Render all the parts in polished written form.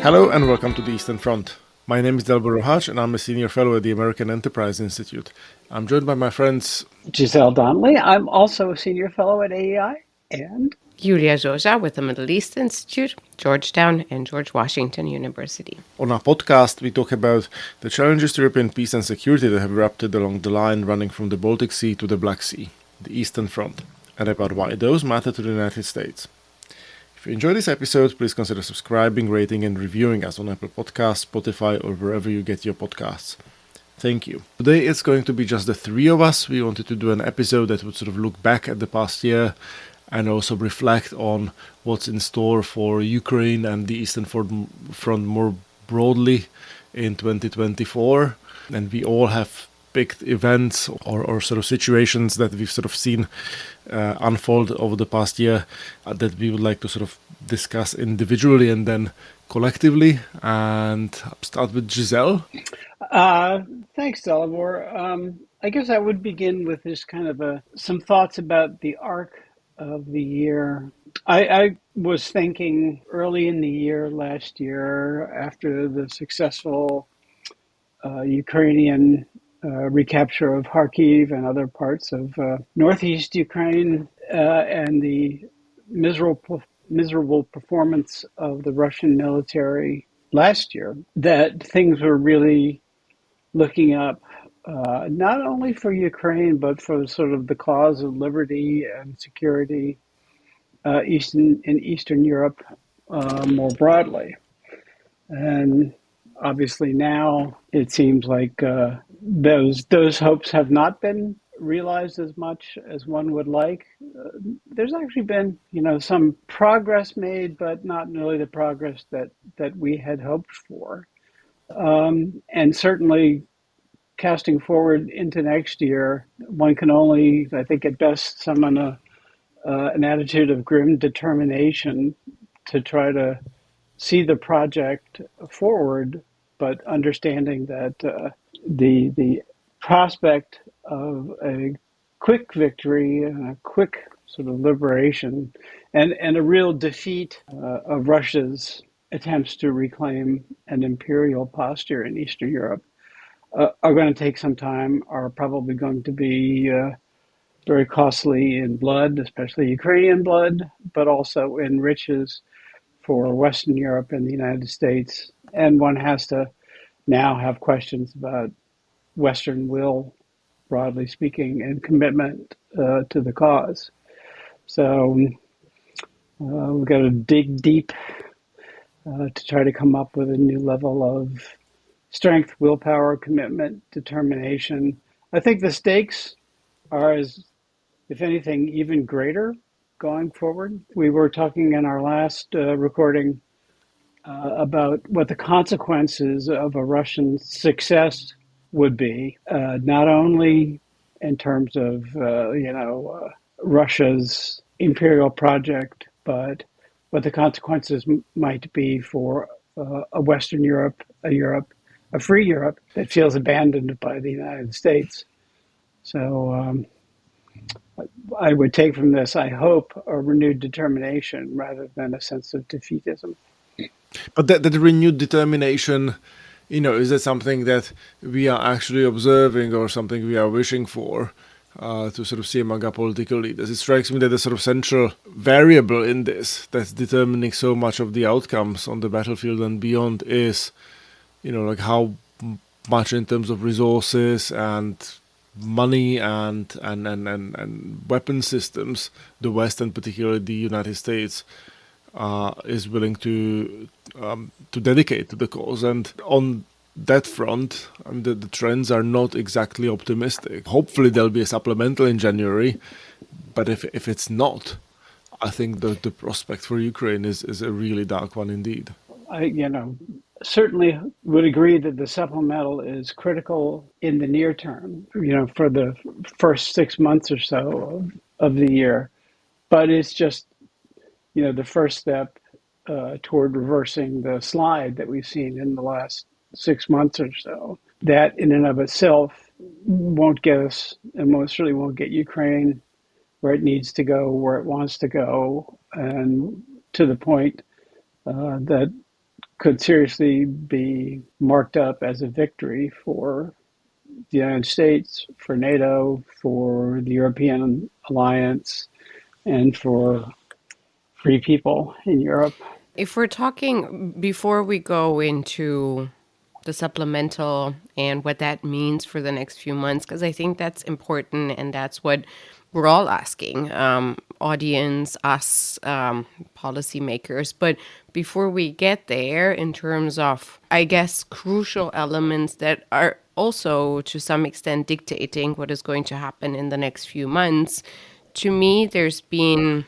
Hello and welcome to the Eastern Front. My name is Delbor Rohach and I'm a senior fellow at the American Enterprise Institute. I'm joined by my friends Giselle Donnelly. I'm also a senior fellow at AEI. And Yulia Zsoza with the Middle East Institute, Georgetown, and George Washington University. On our podcast, we talk about the challenges to European peace and security that have erupted along the line running from the Baltic Sea to the Black Sea, the Eastern Front, and about why those matter to the United States. If you enjoy this episode, please consider subscribing, rating, and reviewing us on Apple Podcasts, Spotify, or wherever you get your podcasts. Thank you. Today it's going to be just the three of us. We wanted to do an episode that would sort of look back at the past year and also reflect on what's in store for Ukraine and the Eastern Front more broadly in 2024. And we all have picked events or sort of situations that we've sort of seen unfold over the past year that we would like to sort of discuss individually and then collectively. And start with Giselle. Thanks, Delabor. I guess I would begin with this kind of some thoughts about the arc of the year. I was thinking early in the year last year, after the successful Ukrainian recapture of Kharkiv and other parts of northeast Ukraine, and the miserable performance of the Russian military last year, that things were really looking up, not only for Ukraine, but for sort of the cause of liberty and security in Eastern Europe more broadly. And obviously now it seems like those hopes have not been realized as much as one would like. There's actually been, some progress made, but not really the progress that we had hoped for. And certainly casting forward into next year, one can only, I think, at best summon an attitude of grim determination to try to see the project forward, but understanding that the prospect of a quick victory and a quick sort of liberation and a real defeat of Russia's attempts to reclaim an imperial posture in Eastern Europe are going to take some time, are probably going to be very costly in blood, especially Ukrainian blood, but also in riches for Western Europe and the United States. And one has to now have questions about Western will, broadly speaking, and commitment to the cause. So we've got to dig deep to try to come up with a new level of strength, willpower, commitment, determination. I think the stakes are, if anything, even greater going forward. We were talking in our last recording about what the consequences of a Russian success would be, not only in terms of Russia's imperial project, but what the consequences might be for a Western Europe, a free Europe that feels abandoned by the United States. So I would take from this, I hope, a renewed determination rather than a sense of defeatism. But that renewed determination, is that something that we are actually observing or something we are wishing for to sort of see among our political leaders? It strikes me that the sort of central variable in this that's determining so much of the outcomes on the battlefield and beyond is, like how much in terms of resources and money and weapon systems the West and particularly the United States is willing to dedicate to the cause. And on that front, the trends are not exactly optimistic. Hopefully there'll be a supplemental in January, but if it's not, I think the prospect for Ukraine is a really dark one indeed. I certainly would agree that the supplemental is critical in the near term, for the first 6 months or so of the year. But it's just, the first step toward reversing the slide that we've seen in the last 6 months or so. That in and of itself won't get us, and most certainly won't get Ukraine where it needs to go, where it wants to go, and to the point that could seriously be marked up as a victory for the United States, for NATO, for the European alliance, and for free people in Europe. If we're talking before we go into the supplemental and what that means for the next few months, because I think that's important and that's what we're all asking, audience, us, policymakers. But before we get there, in terms of, I guess, crucial elements that are also to some extent dictating what is going to happen in the next few months, to me, there's been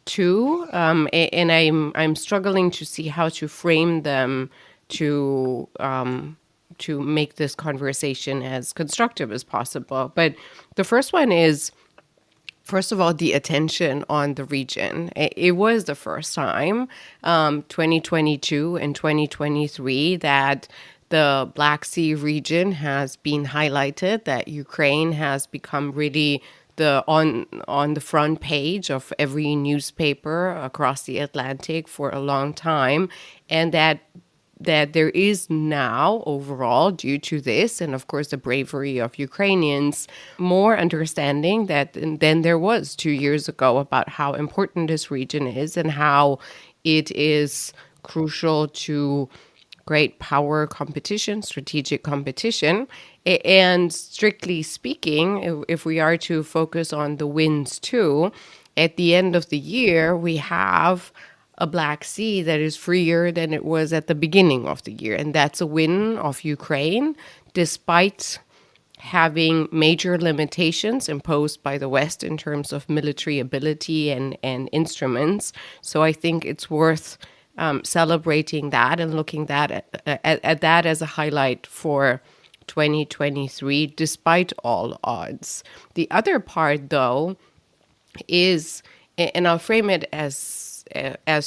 two, and I'm struggling to see how to frame them to make this conversation as constructive as possible. But the first one is, first of all, the attention on the region. It was the first time, 2022 and 2023, that the Black Sea region has been highlighted, that Ukraine has become really the on the front page of every newspaper across the Atlantic for a long time, and that there is now overall, due to this and of course the bravery of Ukrainians, more understanding that than there was 2 years ago about how important this region is and how it is crucial to great power competition, strategic competition. And strictly speaking, if we are to focus on the wins too, at the end of the year, we have a Black Sea that is freer than it was at the beginning of the year. And that's a win of Ukraine, despite having major limitations imposed by the West in terms of military ability and instruments. So I think it's worth celebrating that and looking at that as a highlight for 2023, despite all odds. The other part, though, is, and I'll frame it as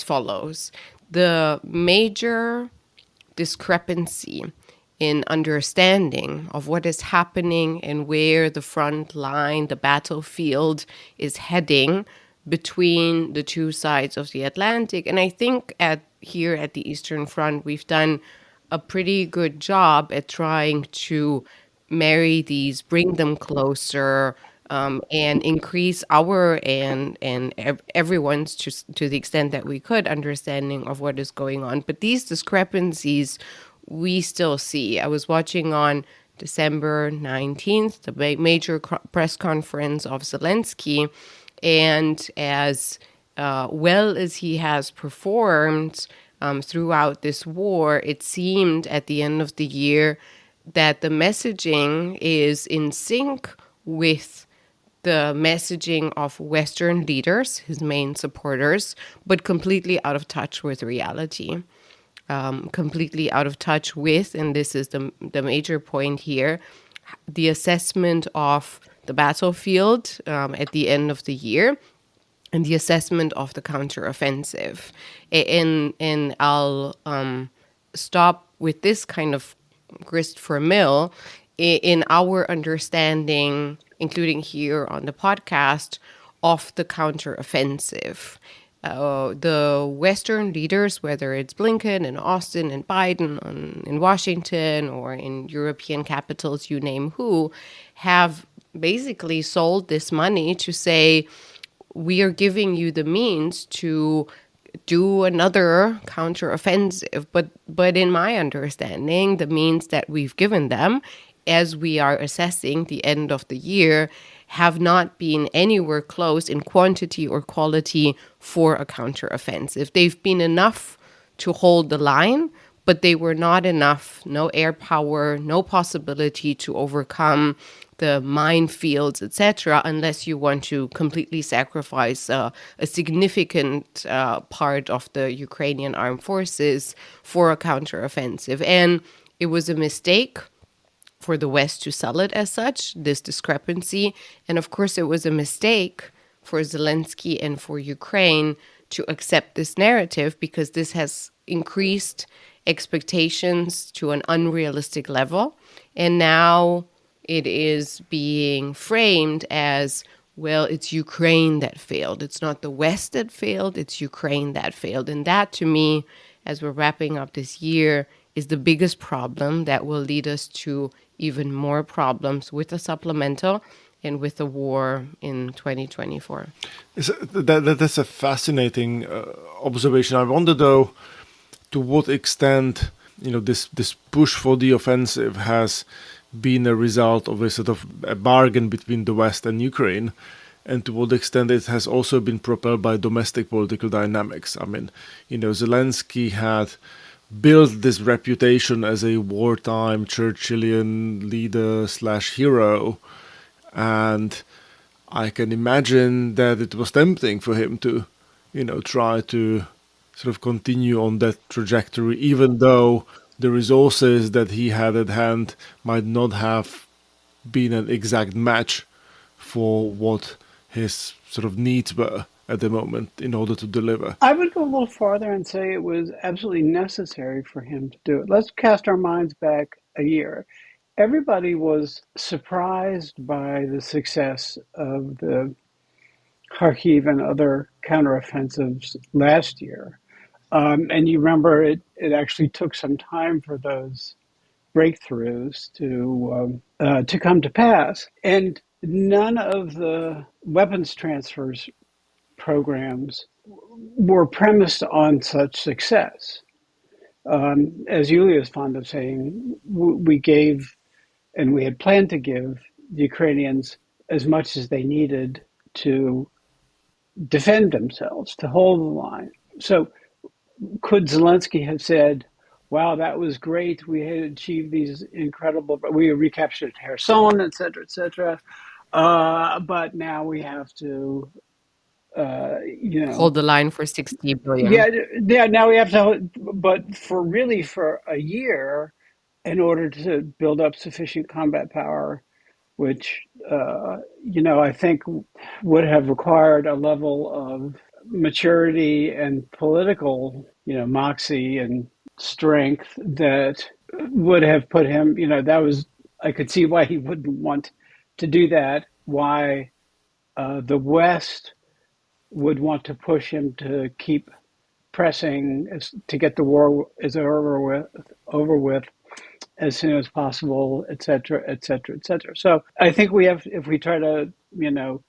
follows: the major discrepancy in understanding of what is happening and where the front line, the battlefield, is heading between the two sides of the Atlantic. And I think here at the Eastern Front, we've done a pretty good job at trying to marry these, bring them closer, and increase our and everyone's, to the extent that we could, understanding of what is going on. But these discrepancies we still see. I was watching on December 19th, the major press conference of Zelensky, and as well as he has performed throughout this war, it seemed at the end of the year that the messaging is in sync with the messaging of Western leaders, his main supporters, but completely out of touch with reality. Completely out of touch with, and this is the major point here, the assessment of the battlefield at the end of the year, and the assessment of the counteroffensive. And I'll stop with this kind of grist for mill in our understanding, including here on the podcast, of the counteroffensive. The Western leaders, whether it's Blinken and Austin and Biden in Washington or in European capitals, you name who, have basically sold this money to say, we are giving you the means to do another counteroffensive. But in my understanding, the means that we've given them, as we are assessing the end of the year, have not been anywhere close in quantity or quality for a counteroffensive. They've been enough to hold the line, but they were not enough. No air power, no possibility to overcome the minefields, etc., unless you want to completely sacrifice a significant part of the Ukrainian armed forces for a counteroffensive. And it was a mistake for the West to sell it as such, this discrepancy. And of course, it was a mistake for Zelensky and for Ukraine to accept this narrative, because this has increased expectations to an unrealistic level. And now it is being framed as, well, it's Ukraine that failed. It's not the West that failed, it's Ukraine that failed. And that, to me, as we're wrapping up this year is the biggest problem that will lead us to even more problems with the supplemental and with the war in 2024. That's a fascinating observation. I wonder, though, to what extent this push for the offensive has been a result of a sort of a bargain between the West and Ukraine, and to what extent it has also been propelled by domestic political dynamics. I mean, Zelensky had built this reputation as a wartime Churchillian leader / hero, and I can imagine that it was tempting for him to, try to sort of continue on that trajectory, even though the resources that he had at hand might not have been an exact match for what his sort of needs were at the moment in order to deliver. I would go a little farther and say it was absolutely necessary for him to do it. Let's cast our minds back a year. Everybody was surprised by the success of the Kharkiv and other counteroffensives last year. And you remember it actually took some time for those breakthroughs to come to pass. And none of the weapons transfers programs were premised on such success. As Yulia is fond of saying, we gave and we had planned to give the Ukrainians as much as they needed to defend themselves, to hold the line. So could Zelensky have said, wow, that was great. We had achieved these incredible, we recaptured Kherson, et cetera, but now we have to, Hold the line for 60 billion. Yeah. Now we have to, but for a year, in order to build up sufficient combat power, which I think would have required a level of maturity and political, moxie and strength that would have put him, I could see why he wouldn't want to do that, why the West would want to push him to keep pressing to get the war over with as soon as possible, et cetera, et cetera, et cetera. So I think if we try to,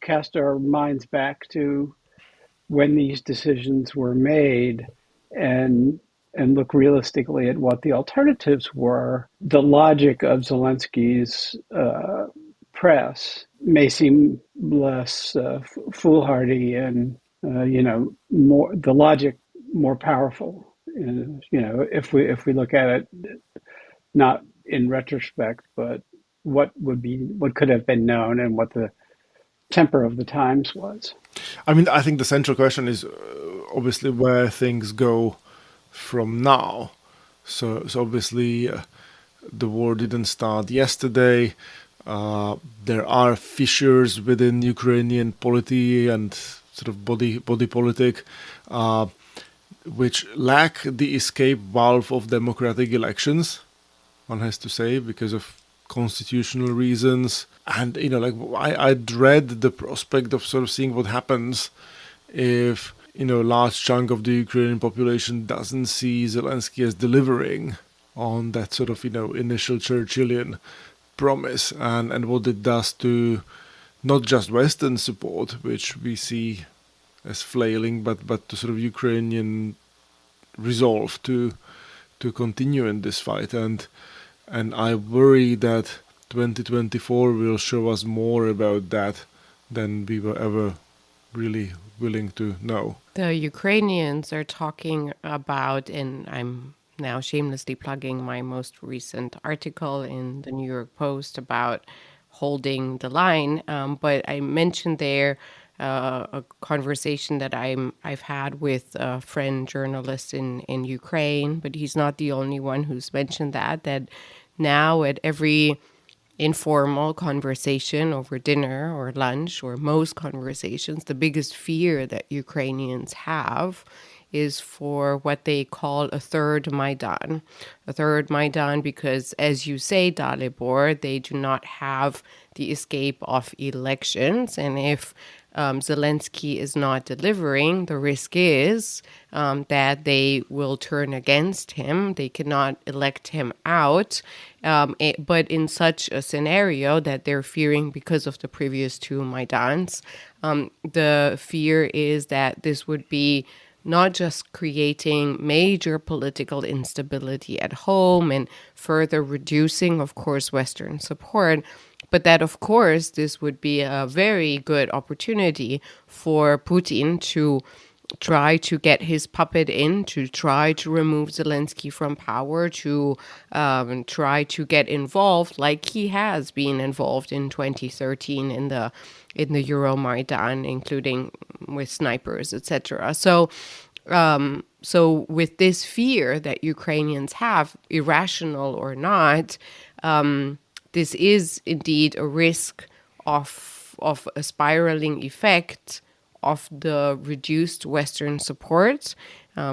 cast our minds back to when these decisions were made and look realistically at what the alternatives were, the logic of Zelensky's press may seem less foolhardy and more powerful. If we look at it, not in retrospect, but what could have been known and what the temper of the times was. I mean, I think the central question is obviously where things go from now. So obviously the war didn't start yesterday. There are fissures within Ukrainian polity and sort of body politic, which lack the escape valve of democratic elections, one has to say, because of constitutional reasons. And, I dread the prospect of sort of seeing what happens if, a large chunk of the Ukrainian population doesn't see Zelensky as delivering on that sort of, initial Churchillian promise, and what it does to not just Western support, which we see as flailing, but to sort of Ukrainian resolve to continue in this fight. And I worry that 2024 will show us more about that than we were ever really willing to know. The Ukrainians are talking about, and I'm now shamelessly plugging my most recent article in the New York Post about holding the line. But I mentioned there a conversation that I've had with a friend journalist in Ukraine, but he's not the only one who's mentioned that now at every informal conversation over dinner or lunch, or most conversations, the biggest fear that Ukrainians have is for what they call a third Maidan. A third Maidan because, as you say, Dalibor, they do not have the escape of elections. And if Zelensky is not delivering, the risk is that they will turn against him. They cannot elect him out. But in such a scenario that they're fearing because of the previous two Maidans, the fear is that this would be not just creating major political instability at home and further reducing, of course, Western support, but that, of course, this would be a very good opportunity for Putin to try to get his puppet in, to try to remove Zelensky from power, to try to get involved, like he has been involved in 2013 in the Euromaidan, including with snipers, etc. So with this fear that Ukrainians have, irrational or not, this is indeed a risk of a spiraling effect of the reduced Western support,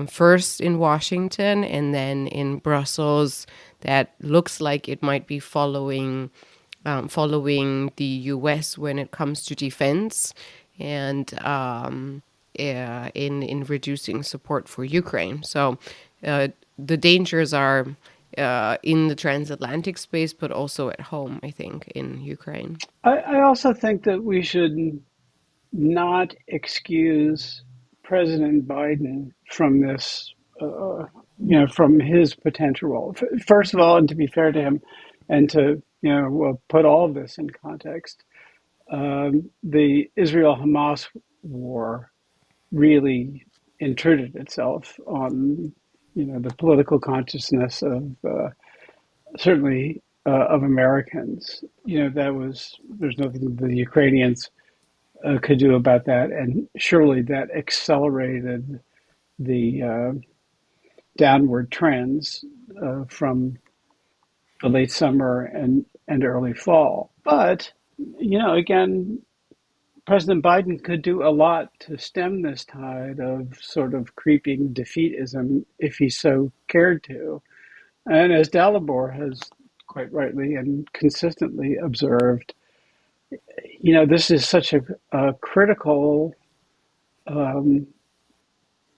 first in Washington and then in Brussels, that looks like it might be following the U.S. when it comes to defense, and in reducing support for Ukraine. So the dangers are in the transatlantic space, but also at home, I think, in Ukraine. I also think that we should not excuse President Biden from this, from his potential role. First of all, and to be fair to him, and to put all of this in context, the Israel-Hamas war really intruded itself on the political consciousness of certainly of Americans. There's nothing the Ukrainians could do about that, and surely that accelerated the downward trends from the late summer and early fall. But again, President Biden could do a lot to stem this tide of sort of creeping defeatism if he so cared to. And as Dalibor has quite rightly and consistently observed, this is such a critical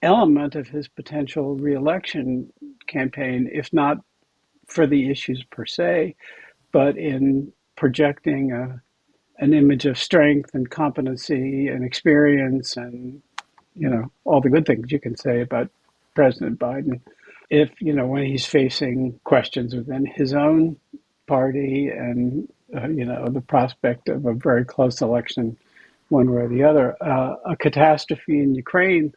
element of his potential reelection campaign, if not for the issues per se, but in projecting an image of strength and competency and experience and, all the good things you can say about President Biden. If, when he's facing questions within his own party and, the prospect of a very close election, one way or the other, a catastrophe in Ukraine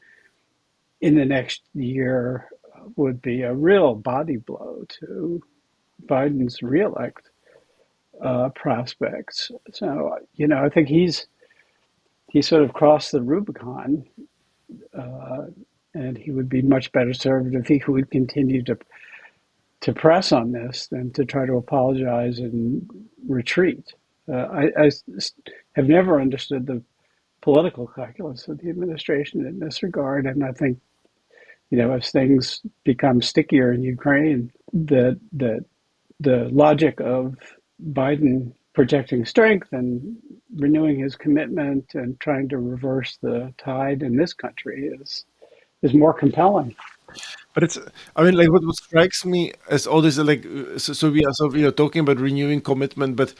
in the next year would be a real body blow to Biden's reelect prospects. So, I think he sort of crossed the Rubicon, and he would be much better served if he would continue to press on this than to try to apologize and retreat. I have never understood the political calculus of the administration in this regard, and I think as things become stickier in Ukraine, that the logic of Biden projecting strength and renewing his commitment and trying to reverse the tide in this country is more compelling. But like what strikes me as all this, like, so we are talking about renewing commitment, but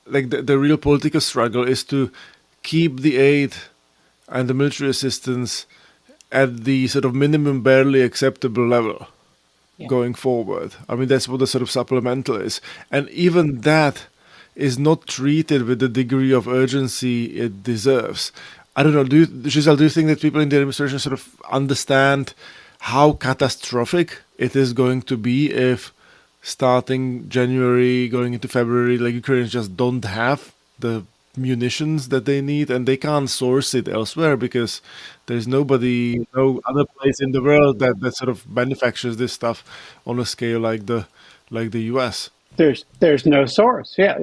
like the real political struggle is to keep the aid and the military assistance at the sort of minimum barely acceptable level going forward. I mean, that's what the sort of supplemental is. And even that is not treated with the degree of urgency it deserves. I don't know, Giselle, do you think that people in the administration sort of understand how catastrophic it is going to be if starting January, going into February, like Ukrainians just don't have the munitions that they need and they can't source it elsewhere because there's no other place in the world that sort of manufactures this stuff on a scale like the US. There's no source. Yeah.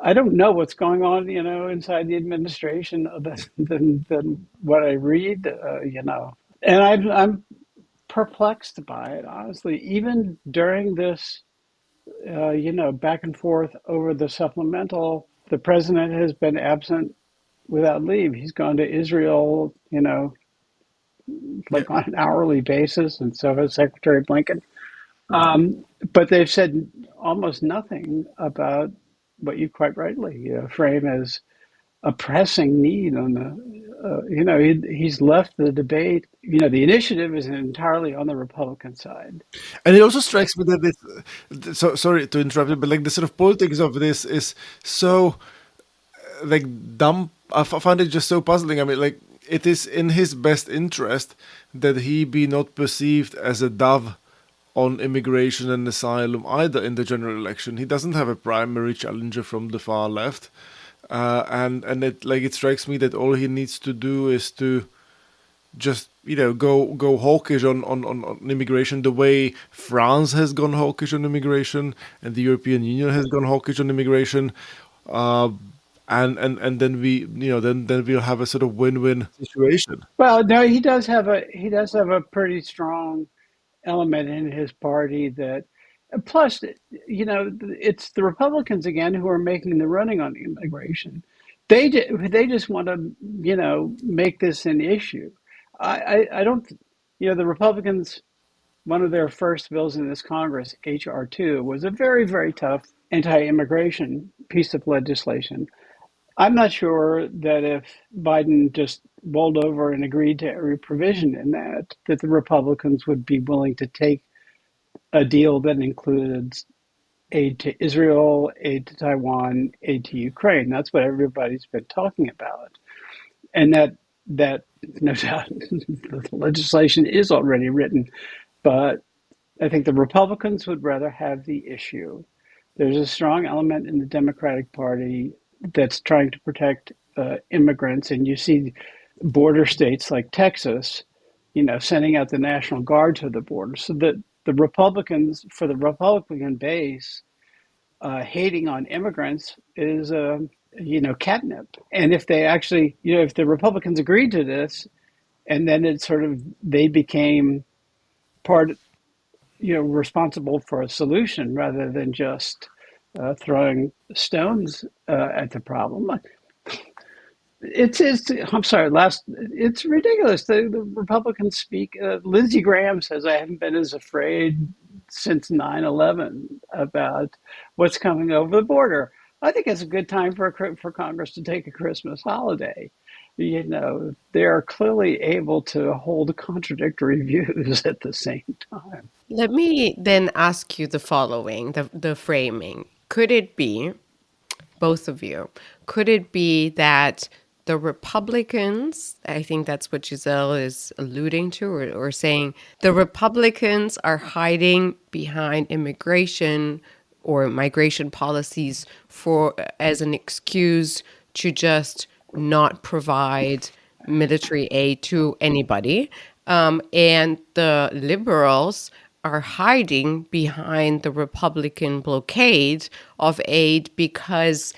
I don't know what's going on, inside the administration than what I read, and I'm perplexed by it, honestly. Even during this, back and forth over the supplemental, the president has been absent without leave. He's gone to Israel, Yeah. like on an hourly basis, and so has Secretary Blinken. But they've said almost nothing about what you quite rightly frame as a pressing need on he's left the debate. The initiative is entirely on the Republican side. And it also strikes me that so sorry to interrupt you, but like the sort of politics of this is so like dumb. Find it just so puzzling. I mean, like it is in his best interest that he be not perceived as a dove on immigration and asylum either in the general election. He doesn't have a primary challenger from the far left, and it strikes me that all he needs to do is to just go hawkish on immigration the way France has gone hawkish on immigration and the European Union has gone hawkish on immigration, uh, and then then we'll have a sort of win-win situation. Well, no, he does have a pretty strong element in his party that. Plus, it's the Republicans again who are making the running on immigration. They just want to make this an issue. I don't. The Republicans, one of their first bills in this Congress, HR 2, was a very, very tough anti-immigration piece of legislation. I'm not sure that if Biden just rolled over and agreed to every provision in that the Republicans would be willing to take a deal that includes aid to Israel, aid to Taiwan, aid to Ukraine. That's what everybody's been talking about. And that no doubt the legislation is already written, but I think the Republicans would rather have the issue. There's a strong element in the Democratic Party that's trying to protect immigrants, and you see border states like Texas, sending out the National Guard to the border, so that the Republicans, for the Republican base, hating on immigrants is, catnip. And if they actually, if the Republicans agreed to this, and then it sort of they became part, responsible for a solution rather than just throwing stones at the problem. It's I'm sorry. It's ridiculous. The Republicans speak. Lindsey Graham says I haven't been as afraid since 9/11 about what's coming over the border. I think it's a good time for Congress to take a Christmas holiday. They are clearly able to hold contradictory views at the same time. Let me then ask you the following, the framing. Could it be, both of you, could it be that the Republicans, I think that's what Giselle is alluding to or saying, the Republicans are hiding behind immigration or migration policies as an excuse to just not provide military aid to anybody. And the liberals are hiding behind the Republican blockade of aid because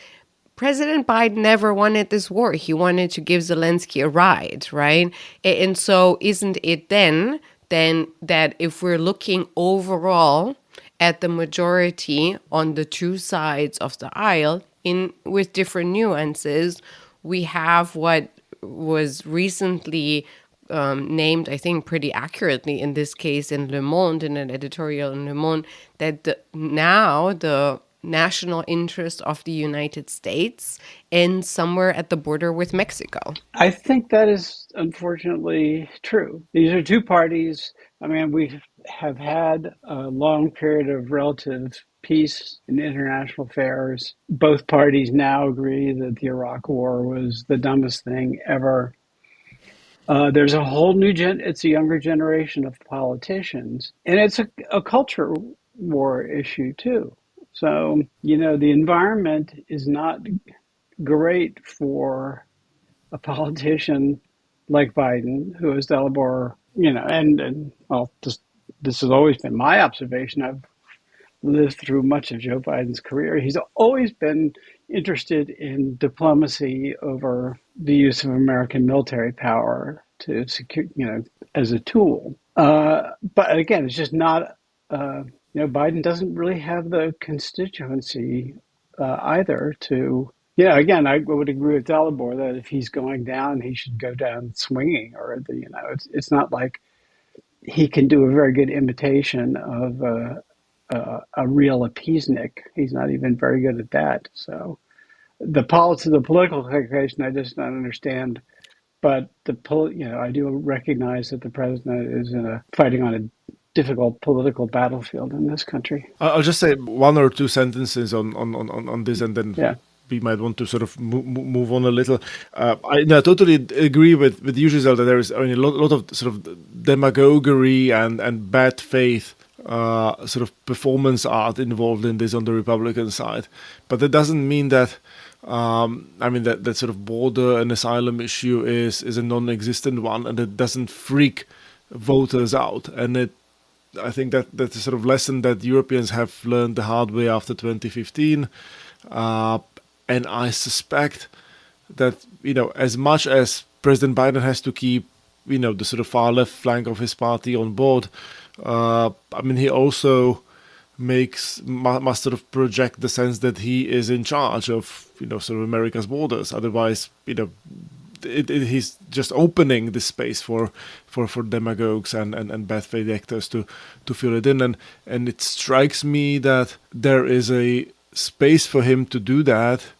President Biden never wanted this war. He wanted to give Zelensky a ride, right? And so isn't it then that if we're looking overall at the majority on the two sides of the aisle with different nuances, we have what was recently named, I think, pretty accurately in this case in Le Monde, in an editorial in Le Monde, that now the national interest of the United States ends somewhere at the border with Mexico. I think that is unfortunately true. These are two parties. I mean, we have had a long period of relative peace in international affairs. Both parties now agree that the Iraq War was the dumbest thing ever. There's a whole it's a younger generation of politicians, and it's a culture war issue too. So, the environment is not great for a politician like Biden, who is Delabore, and well, this has always been my observation. I've lived through much of Joe Biden's career. He's always been interested in diplomacy over the use of American military power to secure, as a tool. But again, it's just not, Biden doesn't really have the constituency either to Yeah, again, I would agree with Dalibor that if he's going down, he should go down swinging. Or it's not like he can do a very good imitation of a real appeasnik. He's not even very good at that. So the political calculation, I just don't understand. But I do recognize that the president is fighting on a difficult political battlefield in this country. I'll just say one or two sentences on this, and then Yeah. we might want to sort of move on a little. I totally agree with you, Giselle, that there is a lot of sort of demagoguery and bad faith sort of performance art involved in this on the Republican side. But that doesn't mean that that sort of border and asylum issue is a non-existent one, and it doesn't freak voters out. And I think that's a sort of lesson that Europeans have learned the hard way after 2015. And I suspect that, as much as President Biden has to keep, the sort of far left flank of his party on board, he also must sort of project the sense that he is in charge of, sort of America's borders. Otherwise, he's just opening this space for demagogues and bad faith actors to fill it in. And it strikes me that there is a space for him to do that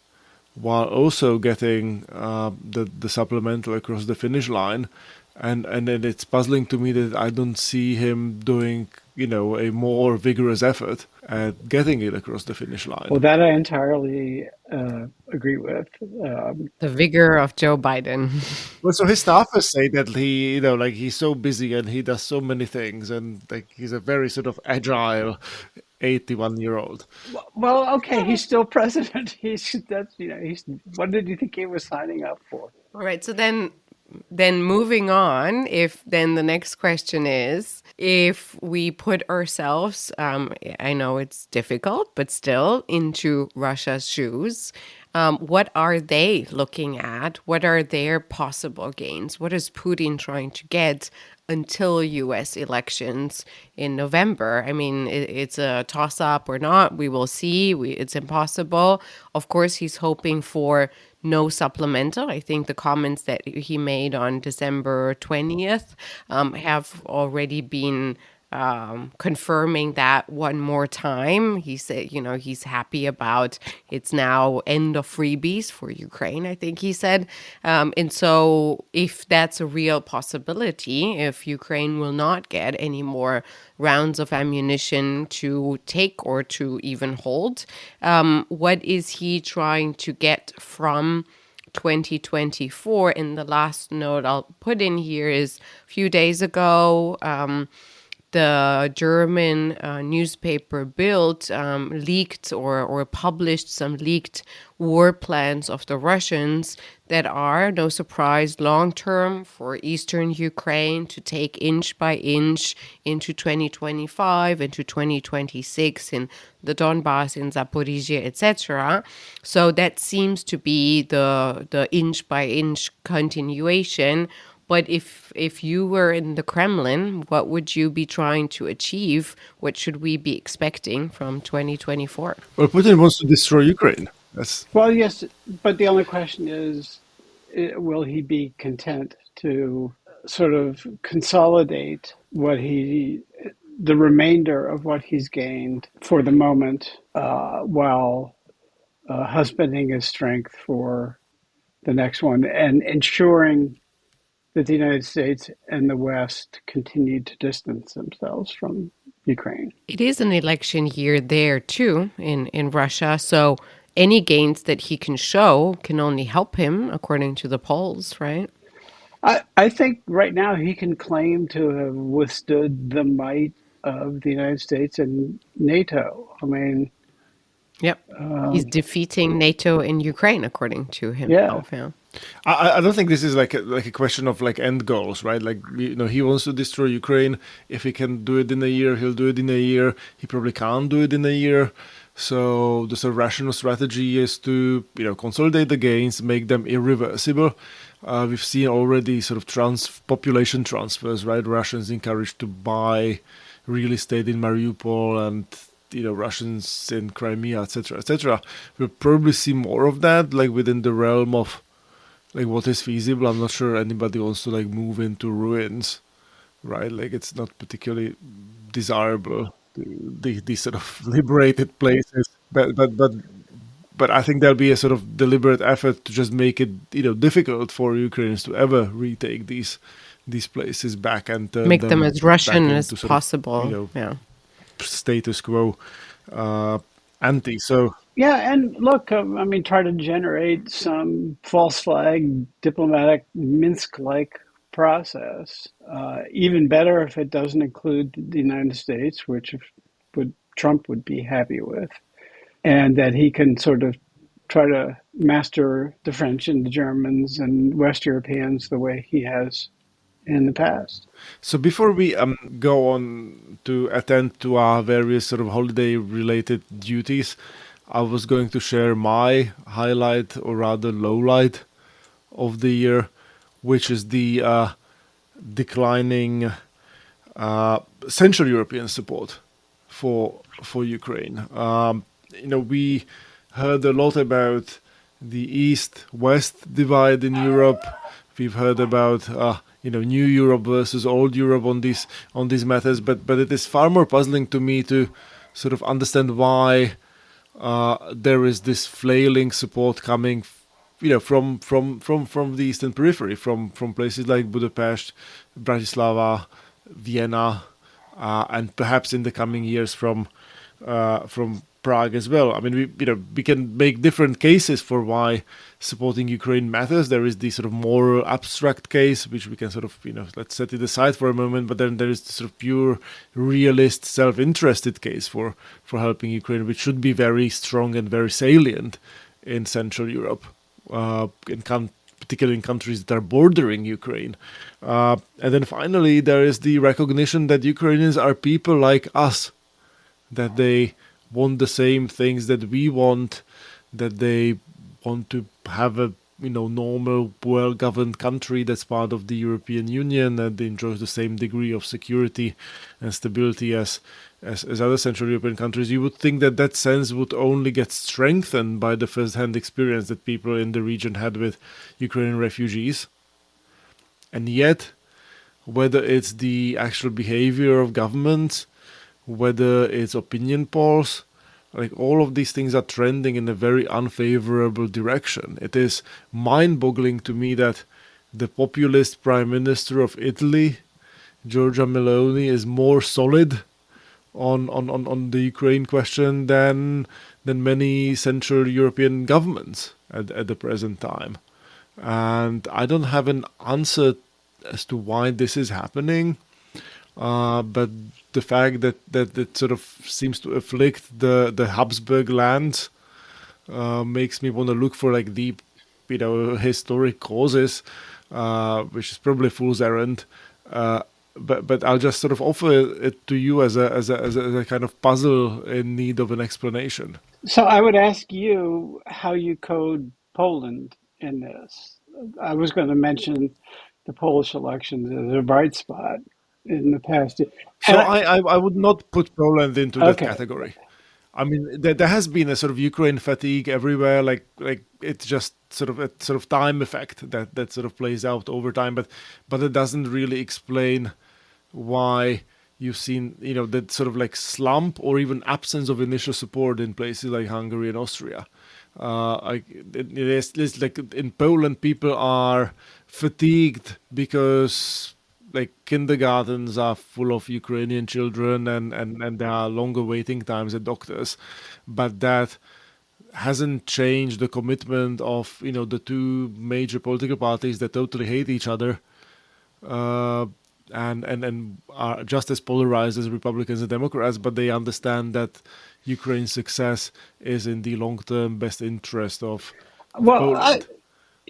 while also getting the supplemental across the finish line. And then it's puzzling to me that I don't see him doing, a more vigorous effort at getting it across the finish line. Well, that I entirely agree with. The vigor of Joe Biden. Well, so his staffers say that he, he's so busy and he does so many things, and he's a very sort of agile 81-year-old. Well, okay, he's still president. What did you think he was signing up for? All right. So then moving on, if then the next question is, if we put ourselves, I know it's difficult, but still into Russia's shoes, what are they looking at? What are their possible gains? What is Putin trying to get until US elections in November? I mean, it's a toss-up or not. We will see. It's impossible. Of course, he's hoping for no supplemental. I think the comments that he made on December 20th have already been confirming that one more time. He said, he's happy about it's now end of freebies for Ukraine, I think he said. And so if that's a real possibility, if Ukraine will not get any more rounds of ammunition to take or to even hold, what is he trying to get from 2024? And the last note I'll put in here is a few days ago, the German newspaper Bild leaked or published some leaked war plans of the Russians that are, no surprise, long-term for eastern Ukraine to take inch by inch into 2025, into 2026 in the Donbass, in Zaporizhia, etc. So that seems to be the inch by inch continuation. But if you were in the Kremlin, what would you be trying to achieve? What should we be expecting from 2024? Well, Putin wants to destroy Ukraine. Well, yes, but the only question is, will he be content to sort of consolidate the remainder of what he's gained for the moment, while husbanding his strength for the next one and ensuring that the United States and the West continue to distance themselves from Ukraine? It is an election year there, too, in Russia. So any gains that he can show can only help him, according to the polls, right? I think right now he can claim to have withstood the might of the United States and NATO. I mean, yep. He's defeating NATO in Ukraine, according to himself. Yeah. I don't think this is like a question of like end goals, right? Like, he wants to destroy Ukraine. If he can do it in a year, he'll do it in a year. He probably can't do it in a year. So the sort of rational strategy is to, consolidate the gains, make them irreversible. We've seen already sort of population transfers, right? Russians encouraged to buy real estate in Mariupol and Russians in Crimea, etc., etc. We'll probably see more of that, like within the realm of like what is feasible. I'm not sure anybody wants to like move into ruins, right? Like it's not particularly desirable, these sort of liberated places. But I think there'll be a sort of deliberate effort to just make it difficult for Ukrainians to ever retake these places back and turn Make them them as back Russian as into sort of possible. Yeah. status quo ante. So Yeah, and look, I mean, try to generate some false flag diplomatic Minsk-like process. Even better if it doesn't include the United States, which would Trump would be happy with, and that he can sort of try to master the French and the Germans and West Europeans the way he has in the past. So before we go on to attend to our various sort of holiday related duties, I was going to share my highlight or rather lowlight of the year, which is the declining Central European support for Ukraine. We heard a lot about the East-West divide in Europe. We've heard about New Europe versus Old Europe on these matters, but it is far more puzzling to me to sort of understand why there is this flailing support coming, from the eastern periphery, from places like Budapest, Bratislava, Vienna, and perhaps in the coming years from Prague as well. I mean, we can make different cases for why supporting Ukraine matters. There is the sort of moral abstract case, which we can sort of let's set it aside for a moment. But then there is the sort of pure realist, self-interested case for helping Ukraine, which should be very strong and very salient in Central Europe, particularly in countries that are bordering Ukraine. And then finally, there is the recognition that Ukrainians are people like us, that they want the same things that we want, that they want to have a normal, well-governed country that's part of the European Union and enjoys the same degree of security and stability as other Central European countries. You would think that that sense would only get strengthened by the first-hand experience that people in the region had with Ukrainian refugees. And yet, whether it's the actual behavior of governments, whether it's opinion polls, like all of these things are trending in a very unfavorable direction. It is mind-boggling to me that the populist prime minister of Italy, Giorgia Meloni, is more solid on the Ukraine question than many Central European governments at the present time. And I don't have an answer as to why this is happening. But the fact that it sort of seems to afflict the Habsburg lands makes me want to look for like deep, historic causes, which is probably a fool's errand. But I'll just sort of offer it to you as a kind of puzzle in need of an explanation. So I would ask you how you code Poland in this. I was going to mention the Polish elections as a bright spot in the past. So And I would not put Poland into that okay, category. I mean, there has been a sort of Ukraine fatigue everywhere. Like it's just sort of a sort of time effect that sort of plays out over time, but it doesn't really explain why you've seen that sort of like slump or even absence of initial support in places like Hungary and Austria. It's like in Poland, people are fatigued because like kindergartens are full of Ukrainian children and there are longer waiting times at doctors, but that hasn't changed the commitment of the two major political parties that totally hate each other, uh, and are just as polarized as Republicans and Democrats, but they understand that Ukraine's success is in the long-term best interest of well, Poland.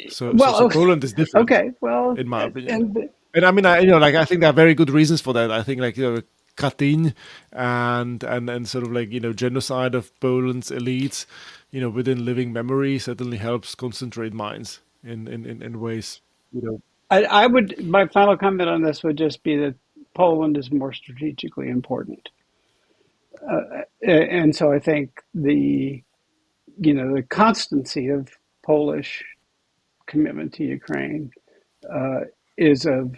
So well, Poland is different, okay, well, in my opinion. and And I mean, like I think there are very good reasons for that. I think like cutting and sort of like genocide of Poland's elites, within living memory certainly helps concentrate minds in ways, I would, my final comment on this would just be that Poland is more strategically important. And so I think the constancy of Polish commitment to Ukraine is of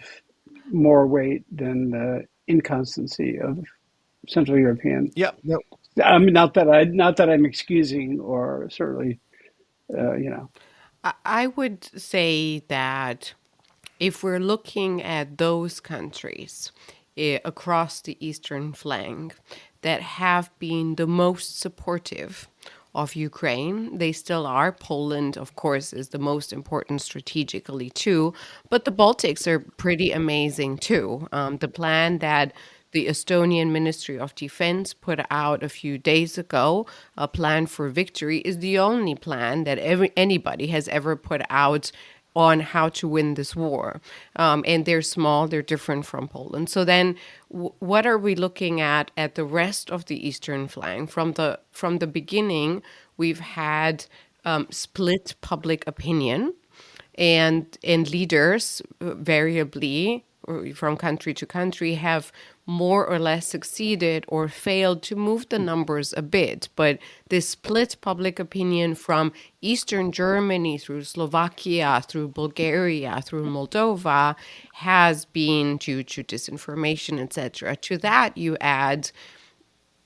more weight than the inconstancy of Central European. Yeah, no, I mean, not that I'm excusing or certainly, you know. I would say that if we're looking at those countries across the eastern flank that have been the most supportive of Ukraine, they still are. Poland, of course, is the most important strategically too, but the Baltics are pretty amazing too. The plan that the Estonian Ministry of Defense put out a few days ago, a plan for victory, is the only plan that anybody has ever put out on how to win this war. And they're small, they're different from Poland. So then what are we looking at the rest of the eastern flank? From the beginning, we've had split public opinion and leaders variably from country to country have more or less succeeded or failed to move the numbers a bit. But this split public opinion from Eastern Germany through Slovakia, through Bulgaria, through Moldova has been due to disinformation, etc. To that, you add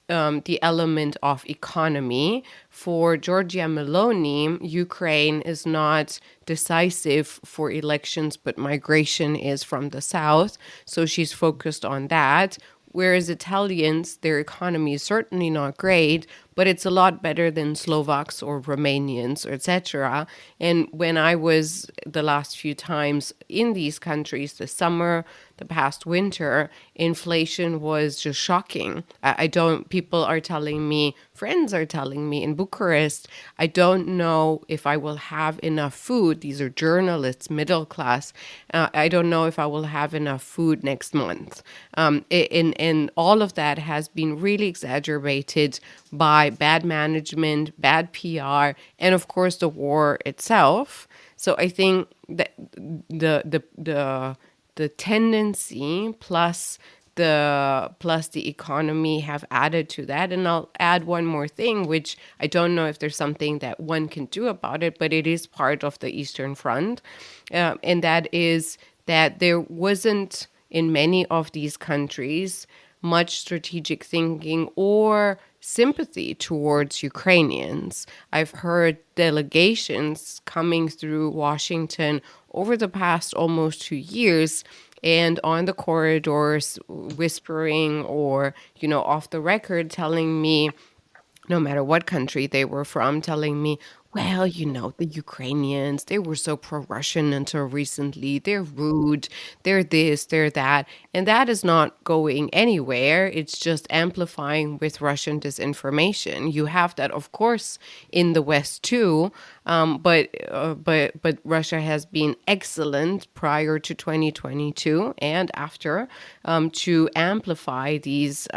the element of economy. For Giorgia Meloni, Ukraine is not decisive for elections, but migration is from the south. So she's focused on that. Whereas Italians, their economy is certainly not great, but it's a lot better than Slovaks or Romanians, etc. And when I was the last few times in these countries, the summer, the past winter, inflation was just shocking. People are telling me, friends are telling me in Bucharest, I don't know if I will have enough food. These are journalists, middle class. I don't know if I will have enough food next month. And all of that has been really exacerbated by bad management, bad PR, and of course the war itself. So I think that the tendency plus the economy have added to that. And I'll add one more thing, which I don't know if there's something that one can do about it, but it is part of the Eastern Front. And that is that there wasn't in many of these countries much strategic thinking or sympathy towards Ukrainians. I've heard delegations coming through Washington over the past almost 2 years and on the corridors whispering or, off the record telling me, no matter what country they were from, telling me, well, the Ukrainians, they were so pro-Russian until recently. They're rude. They're this, they're that. And that is not going anywhere. It's just amplifying with Russian disinformation. You have that, of course, in the West too. But Russia has been excellent prior to 2022 and after to amplify these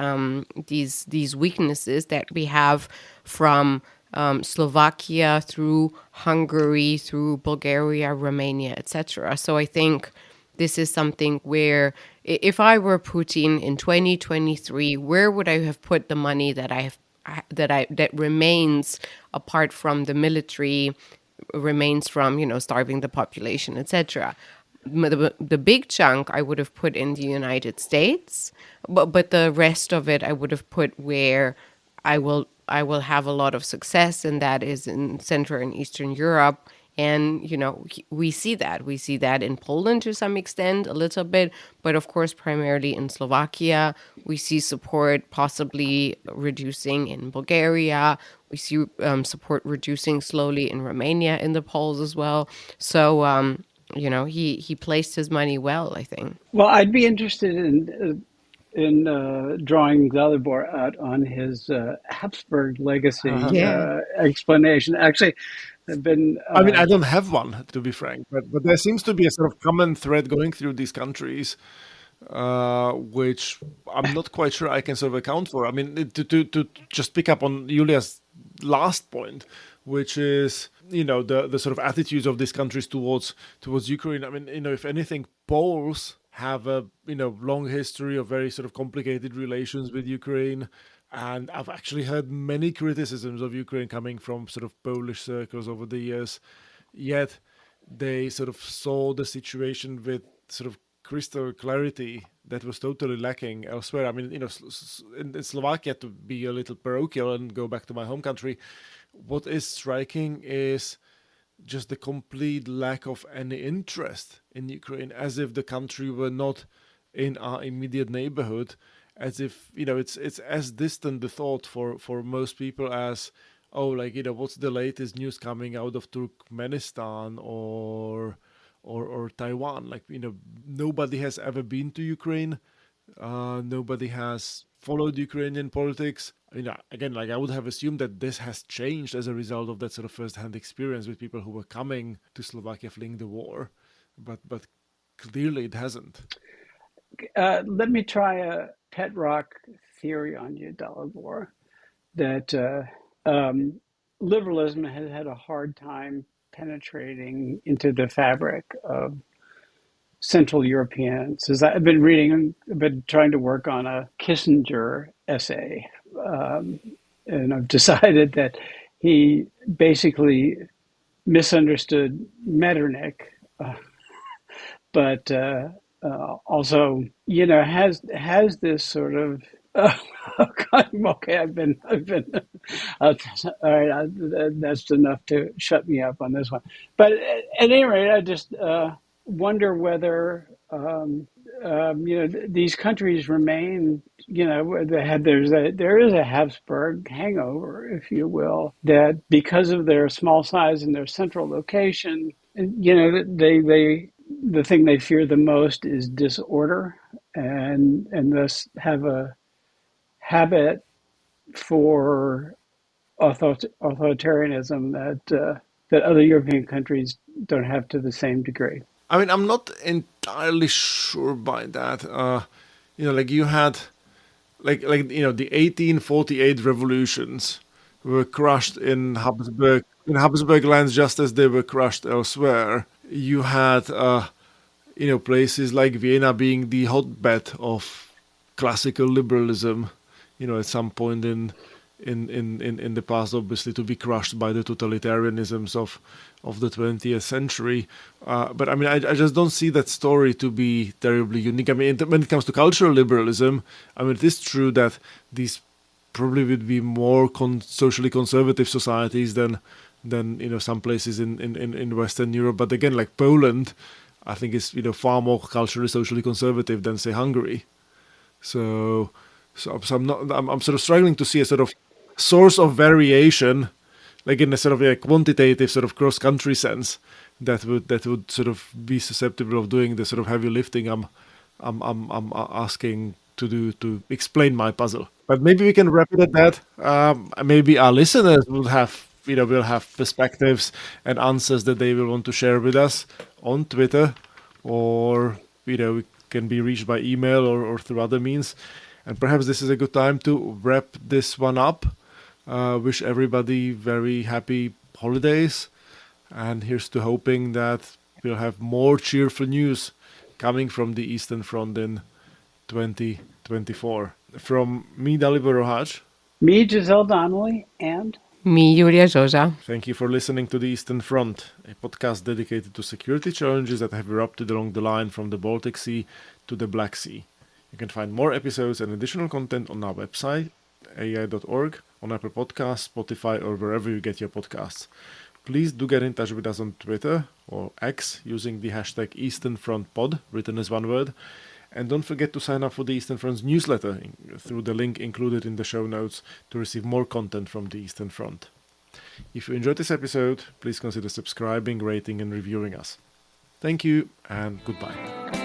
weaknesses that we have from Slovakia through Hungary, through Bulgaria, Romania, etc. So I think this is something where if I were Putin in 2023, where would I have put the money that remains apart from the military, remains from, starving the population, etc. The big chunk I would have put in the United States, but the rest of it I would have put where I will have a lot of success, and that is in Central and Eastern Europe. And, we see that. We see that in Poland to some extent, a little bit, but of course, primarily in Slovakia. We see support possibly reducing in Bulgaria. We see support reducing slowly in Romania in the polls as well. So, he placed his money well, I think. Well, I'd be interested in drawing Dalibor out on his Habsburg legacy Yeah. explanation. Actually, I've been I mean, I don't have one, to be frank, but there seems to be a sort of common thread going through these countries, which I'm not quite sure I can sort of account for. I mean, to just pick up on Julia's last point, which is, the sort of attitudes of these countries towards Ukraine. I mean, if anything, Poles have a long history of very sort of complicated relations with Ukraine, and I've actually heard many criticisms of Ukraine coming from sort of Polish circles over the years. Yet they sort of saw the situation with sort of crystal clarity that was totally lacking elsewhere. I mean, in Slovakia, to be a little parochial and go back to my home country, what is striking is just the complete lack of any interest in Ukraine, as if the country were not in our immediate neighborhood, as if it's as distant the thought for most people as, oh, like, what's the latest news coming out of Turkmenistan or Taiwan. Like, nobody has ever been to Ukraine. Nobody has followed Ukrainian politics. Again, like, I would have assumed that this has changed as a result of that sort of first-hand experience with people who were coming to Slovakia fleeing the war, but clearly it hasn't. Let me try a pet rock theory on you, Dalibor, that liberalism has had a hard time penetrating into the fabric of Central Europeans. As I've been reading, I've been trying to work on a Kissinger essay, and I've decided that he basically misunderstood Metternich, but also, has this sort of. Okay, I've been. All right. That's enough to shut me up on this one. But at any rate, I just wonder whether these countries remain. There is a Habsburg hangover, if you will, that because of their small size and their central location, they the thing they fear the most is disorder, and thus have a habit for authoritarianism that other European countries don't have to the same degree. I mean, I'm not entirely sure by that. Like, you had the 1848 revolutions were crushed in Habsburg lands just as they were crushed elsewhere. You had places like Vienna being the hotbed of classical liberalism, at some point in the past, obviously, to be crushed by the totalitarianisms of the 20th century. But I mean, I just don't see that story to be terribly unique. I mean, when it comes to cultural liberalism, I mean, it is true that these probably would be more socially conservative societies than some places in Western Europe. But again, like Poland, I think is far more culturally socially conservative than, say, Hungary. So I'm sort of struggling to see a sort of source of variation, like in a sort of a quantitative sort of cross-country sense, that would sort of be susceptible of doing the sort of heavy lifting I'm asking to do to explain my puzzle. But maybe we can wrap it at that. Maybe our listeners will have perspectives and answers that they will want to share with us on Twitter, or we can be reached by email or through other means. And perhaps this is a good time to wrap this one up. Wish everybody very happy holidays, and here's to hoping that we'll have more cheerful news coming from the Eastern Front in 2024. From me, Dalibor Rohaj. Me, Giselle Donnelly, and Me, Julia Joja. Thank you for listening to the Eastern Front, a podcast dedicated to security challenges that have erupted along the line from the Baltic Sea to the Black Sea. You can find more episodes and additional content on our website, ai.org, on Apple Podcasts, Spotify, or wherever you get your podcasts. Please do get in touch with us on Twitter or X using the hashtag EasternFrontPod, written as one word. And don't forget to sign up for the Eastern Front's newsletter through the link included in the show notes to receive more content from the Eastern Front. If you enjoyed this episode, please consider subscribing, rating, and reviewing us. Thank you, and goodbye.